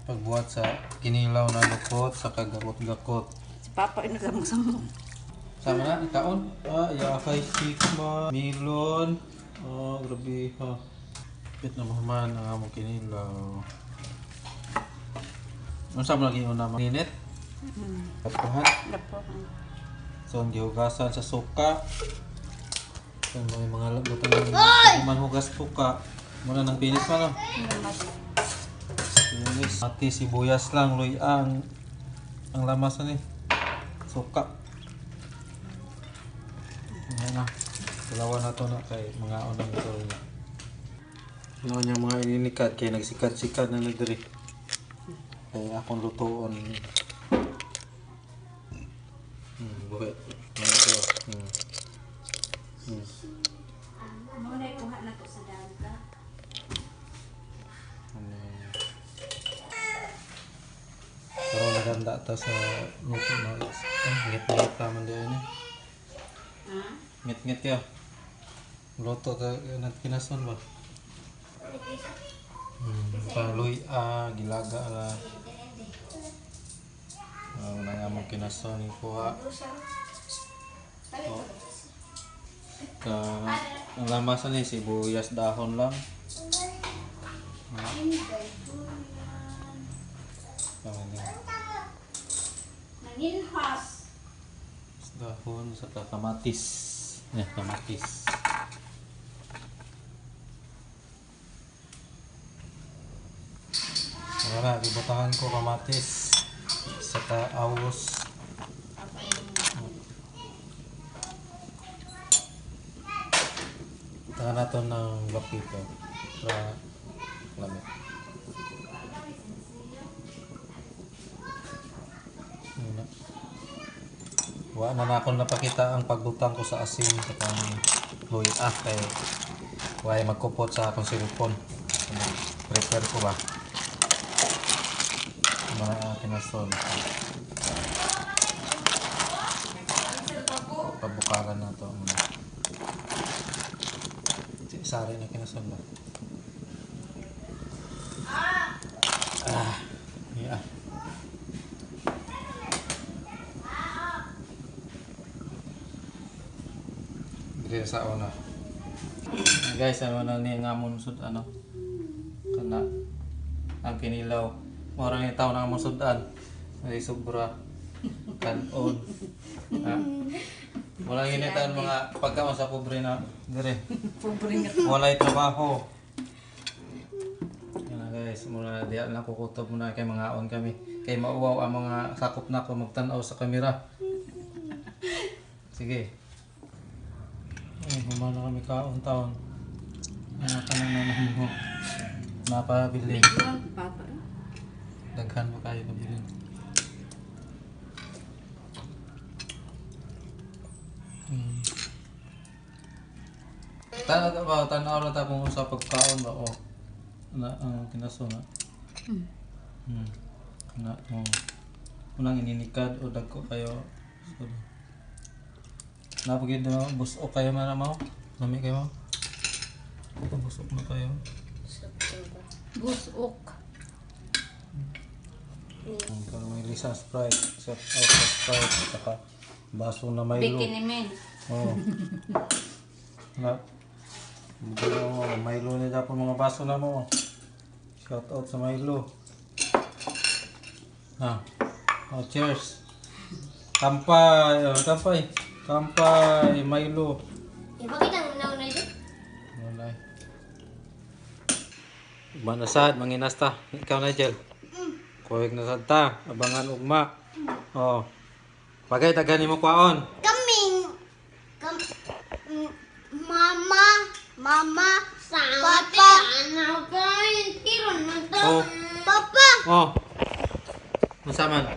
pagbuhat sa kinilaw na lukot sa kagakot-gakot. Si Papa ay nagsamong-samong. Sama na, itaon. Yakay sikma, milon. Grabe ha. Pit na mahaman ang among kinilaw. Ano sa mga lagi una maninit? Kapuhan. Dapohan. So, ang gihugasan sa suka. So, may mga butang manhugas suka. Muna ng binis pa no? Binis. Ati sibuyas lang, luyang. Ang lamas na ni. Suka. Ayan na. Dalawa na to na kay mga unang ito. Ano niya mga ininikat kaya nagsikat-sikat na nagdiri. Kaya akong lutoon. Buhay. Ano ito? Muna kuha na to sa daga. Pero maganda ito sa luto na ngit-ngit naman din eh. Ngit-ngit kayo. Luto ka kinason ba? Paluy gilaga la. Wala nga mong kinason yung kuha. Ang lamasan eh, sibuyas dahon lang. Nanginhas. Dahon sa kamatis. Kamatis. Wala, ibutahan ko kamatis. Saka awos. Taka na ito ng lapito para lamit. Wala na ako napakita ang pagbutang ko sa asin sa kami luya kay wala magkupot sa akong silipon. Prepare ko ba? Mga kinasol. Pabukaran na ito. Sari na kinasol ba? Yeah. Dito sa una. Guys, ano na ni ngamon sud ano? Kana ang kinilaw. Mura ni taon ang among sudan. Ay sobra kanon. Wala ginitan mga pagkaon sa pobre na dire. Pobre nga. Walay trabaho. Yan na guys, muna diya na kukutob muna kay mga on kami. Kay mauwaw ang mga sakop na ko magtanaw sa kamera. Sige. Ay, humana kami kaon taon. Ano ka na naman mo? Napabili. Papa. Daghan mo kayo nabili. Tanaw na ta kung sa pagkaon ba o na ang kinasuna. Na mo unang ininikad o dagko kayo. Napagid na busok kayo man mo. Lami kayo. Busok na kayo. Busok. Kung may lisa Sprite, set out sa Sprite, saka baso na Milo. Bikini men. Oo. Na. Milo na dapat mga baso na mo. Shout out sa Milo. Cheers. Kampay, kampay. Kampay, Milo. Bakit ang una-una ito? Wala. Manasad, manginasta. Ikaw na, Jel. Kuwag na sad ta, abangan ugma. Oh. Bagay tagani mo kwaon. Kaming mama papa ano kain tiron mo to papa Oh. Unsa man?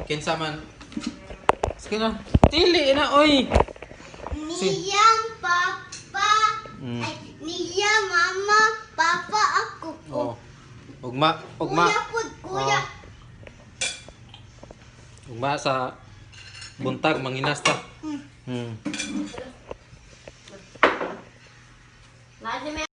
Kinsa man? Sige na. Tili na oy. niyang papa Mm. ay niya mama papa ako Oh. Ugma, ugma. kuya pud kuya Ugma sa buntag manginasta. Lagi